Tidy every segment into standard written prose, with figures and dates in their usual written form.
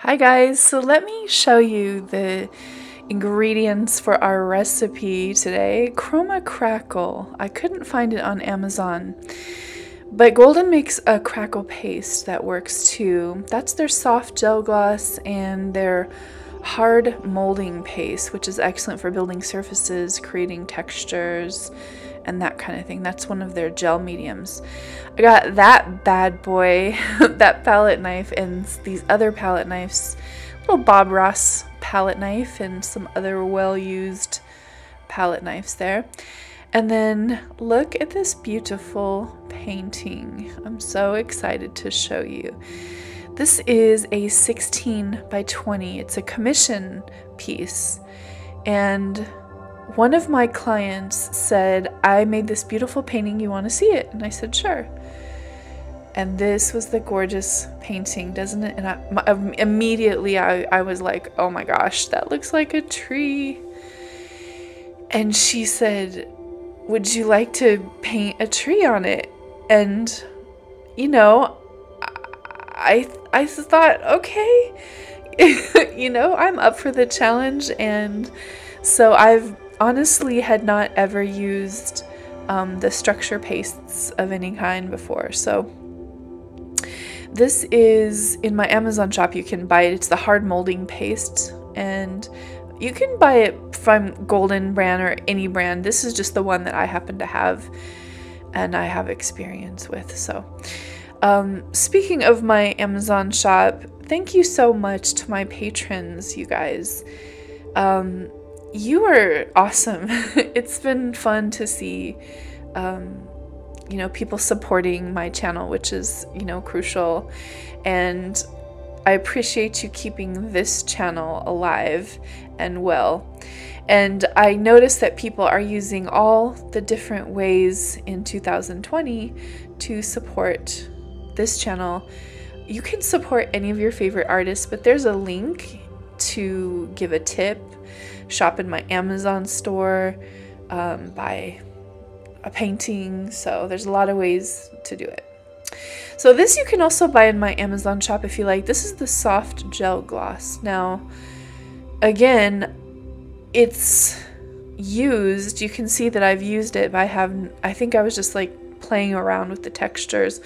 Hi guys, so let me show you the ingredients for our recipe today. Chroma Crackle. I couldn't find it on Amazon, but Golden makes a crackle paste that works too. That's their soft gel gloss and their hard molding paste, which is excellent for building surfaces, creating textures, and that kind of thing. That's one of their gel mediums. I got that bad boy, that palette knife, and these other palette knives, little Bob Ross palette knife and some other well-used palette knives there. And then look at this beautiful painting. I'm so excited to show you. This is a 16 by 20. It's a commission piece, and one of my clients said, I made this beautiful painting, you want to see it? And I said, sure. And this was the gorgeous painting, doesn't it? And immediately I was like, oh my gosh, that looks like a tree. And she said, would you like to paint a tree on it? And, you know, I thought, okay, you know, I'm up for the challenge. And so I've honestly had not ever used the structure pastes of any kind before. So this is in my Amazon shop. You can buy it. It's the hard molding paste, and you can buy it from Golden brand or any brand. This is just the one that I happen to have and I have experience with. So speaking of my Amazon shop, thank you so much to my patrons, you guys. You are awesome. It's been fun to see, you know, people supporting my channel, which is, you know, crucial. And I appreciate you keeping this channel alive and well. And I noticed that people are using all the different ways in 2020 to support this channel. You can support any of your favorite artists, but there's a link to give a tip, shop in my Amazon store, buy a painting. So there's a lot of ways to do it. So this you can also buy in my Amazon shop if you like. This is the soft gel gloss. Now, again, it's used. You can see that I've used it, but I think I was just like playing around with the textures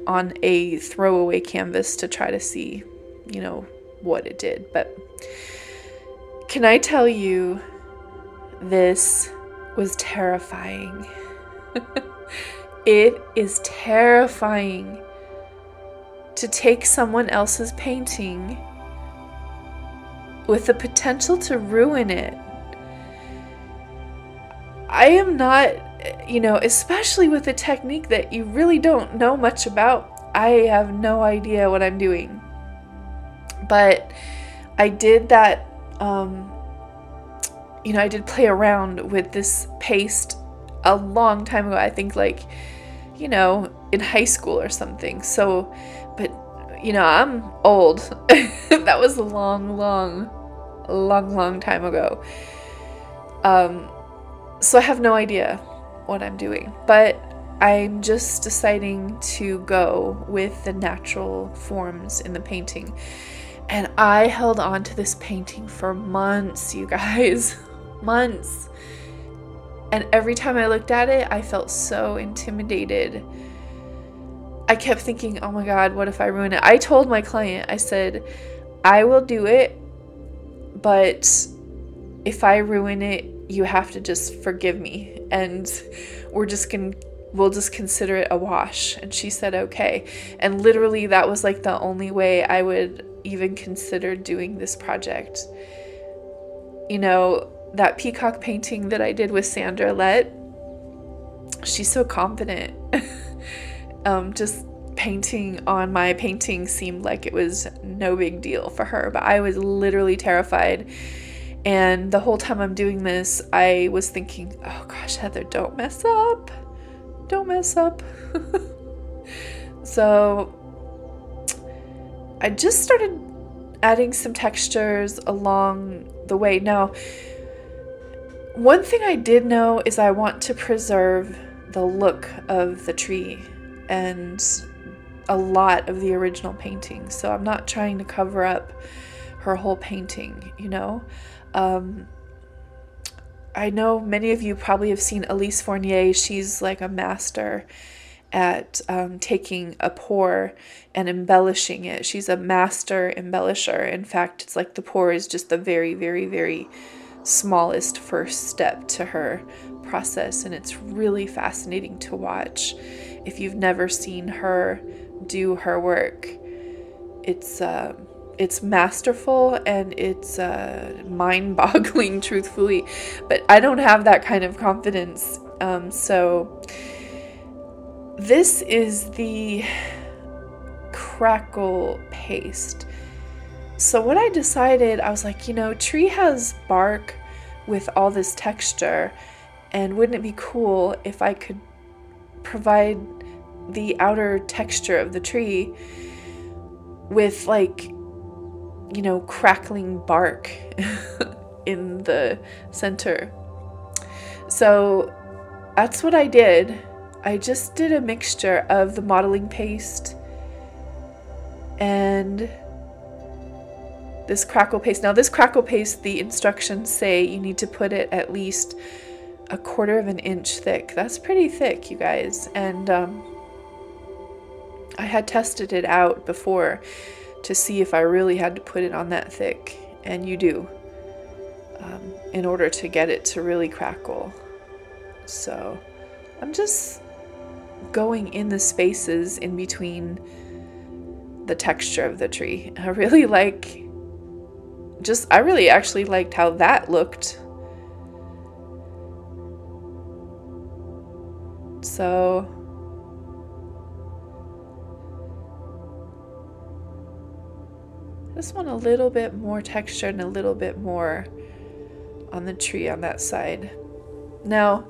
on a throwaway canvas to try to see, you know, what it did. But can I tell you, this was terrifying. It is terrifying to take someone else's painting with the potential to ruin it. I am not, you know, especially with a technique that you really don't know much about. I have no idea what I'm doing. But I did that, you know, I did play around with this paste a long time ago. I think like, you know, in high school or something. So, but, you know, I'm old. That was a long time ago. So I have no idea what I'm doing, but I'm just deciding to go with the natural forms in the painting. And I held on to this painting for months, you guys. Months. And every time I looked at it, I felt so intimidated. I kept thinking, oh my God, what if I ruin it? I told my client, I said, I will do it, but if I ruin it, you have to just forgive me, and we'll just consider it a wash. And she said, okay. And literally that was like the only way I would even consider doing this project. You know, that peacock painting that I did with Sandra Lett, she's so confident. Just painting on my painting seemed like it was no big deal for her, but I was literally terrified. And the whole time I'm doing this, I was thinking, oh gosh, Heather, don't mess up. Don't mess up. So I just started adding some textures along the way. Now, one thing I did know is I want to preserve the look of the tree, and a lot of the original painting, so I'm not trying to cover up her whole painting, you know. I know many of you probably have seen Elise Fournier. She's like a master at taking a pour and embellishing it. She's a master embellisher. In fact, it's like the pour is just the very, very, very smallest first step to her process, and it's really fascinating to watch. If you've never seen her do her work, it's masterful and it's mind-boggling, truthfully, but I don't have that kind of confidence. So this is the Crackle Paste. So what I decided, I was like, you know, tree has bark with all this texture, and wouldn't it be cool if I could provide the outer texture of the tree with, like, you know, crackling bark in the center. So that's what I did. I just did a mixture of the modeling paste and this Crackle Paste. Now this Crackle Paste, the instructions say you need to put it at least 1/4 of an inch thick. That's pretty thick, you guys. And I had tested it out before to see if I really had to put it on that thick, and you do, in order to get it to really crackle. So I'm just going in the spaces in between the texture of the tree. I really actually liked how that looked. So this one a little bit more texture and a little bit more on the tree on that side. Now,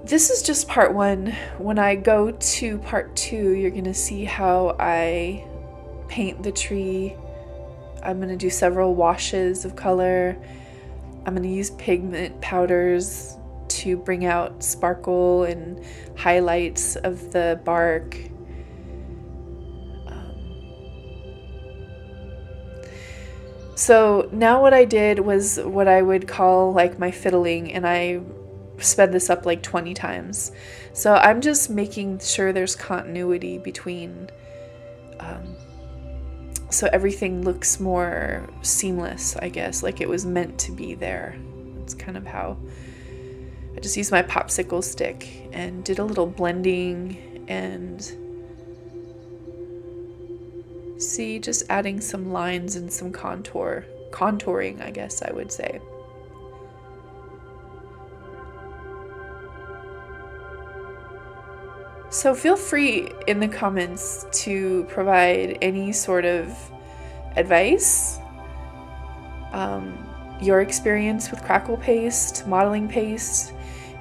this is just part one. When I go to part two, you're gonna see how I paint the tree. I'm gonna do several washes of color. I'm gonna use pigment powders to bring out sparkle and highlights of the bark. So now what I did was what I would call like my fiddling, and I sped this up like 20 times. So I'm just making sure there's continuity between, so everything looks more seamless, I guess, like it was meant to be there. That's kind of how I just used my popsicle stick and did a little blending and see, just adding some lines and some contouring, I guess I would say. So feel free in the comments to provide any sort of advice, your experience with Crackle Paste, modeling paste,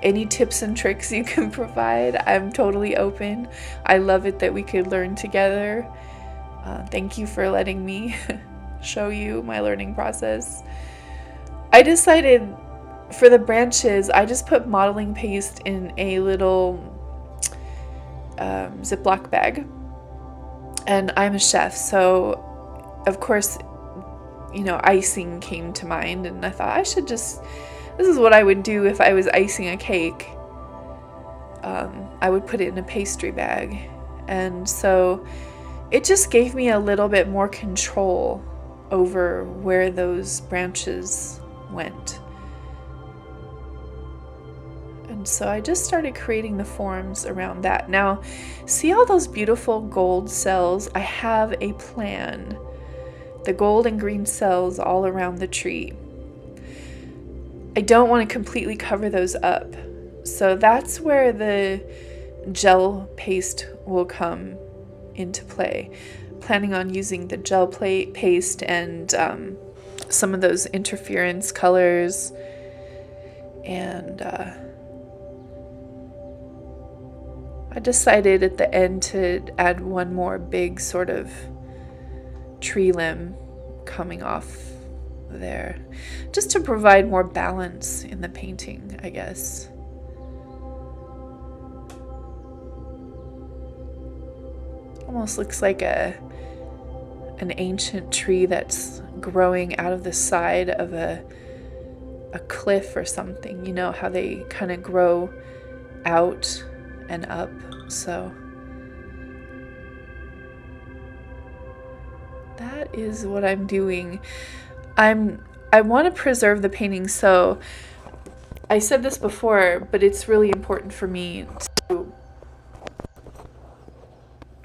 any tips and tricks you can provide. I'm totally open. I love it that we could learn together. Thank you for letting me show you my learning process. I decided for the branches, I just put modeling paste in a little Ziploc bag, and I'm a chef, so of course, you know, icing came to mind, and I thought I should just, this is what I would do if I was icing a cake. I would put it in a pastry bag, and so it just gave me a little bit more control over where those branches went. And so I just started creating the forms around that. Now, see all those beautiful gold cells? I have a plan. The gold and green cells all around the tree. I don't want to completely cover those up. So that's where the gel paste will come into play. Planning on using the gel paste and some of those interference colors, and I decided at the end to add one more big sort of tree limb coming off there, just to provide more balance in the painting, I guess. almost looks like an ancient tree that's growing out of the side of a cliff or something. You know how they kind of grow out and up. So that is what I'm doing. I want to preserve the painting, so I said this before, but it's really important for me to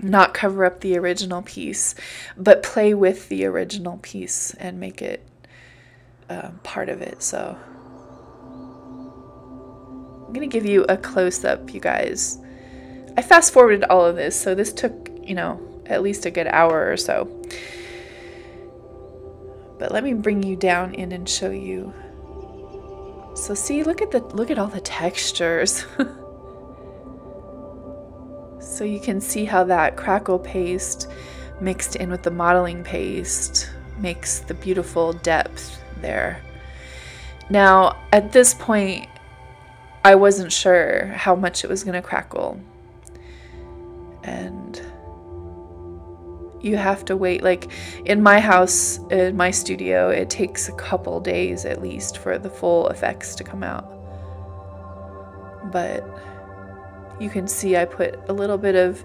not cover up the original piece, but play with the original piece and make it part of it. So I'm gonna give you a close-up, you guys. I fast forwarded all of this, so this took, you know, at least a good hour or so. But let me bring you down in and show you. So see, look at all the textures. So you can see how that crackle paste mixed in with the modeling paste makes the beautiful depth there. Now, at this point, I wasn't sure how much it was going to crackle. And you have to wait. Like in my house, in my studio, it takes a couple days at least for the full effects to come out. But you can see I put a little bit of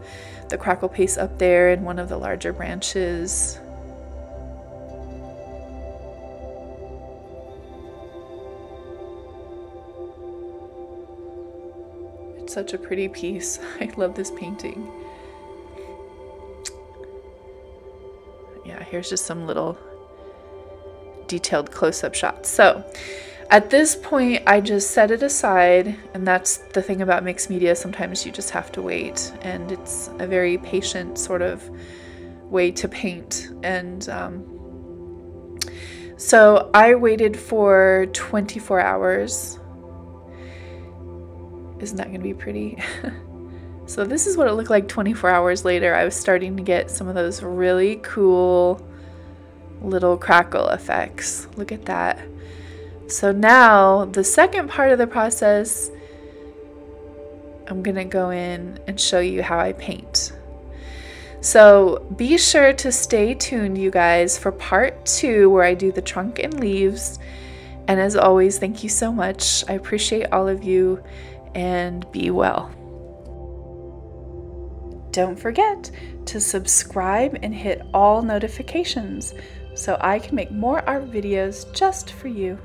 the crackle paste up there in one of the larger branches. It's such a pretty piece. I love this painting. Yeah, here's just some little detailed close-up shots. So at this point, I just set it aside, and that's the thing about mixed media. Sometimes you just have to wait, and it's a very patient sort of way to paint. And so I waited for 24 hours. Isn't that going to be pretty? So this is what it looked like 24 hours later. I was starting to get some of those really cool little crackle effects. Look at that. So now the second part of the process, I'm going to go in and show you how I paint. So be sure to stay tuned, you guys, for part 2 where I do the trunk and leaves. And as always, thank you so much. I appreciate all of you, and be well. Don't forget to subscribe and hit all notifications so I can make more art videos just for you.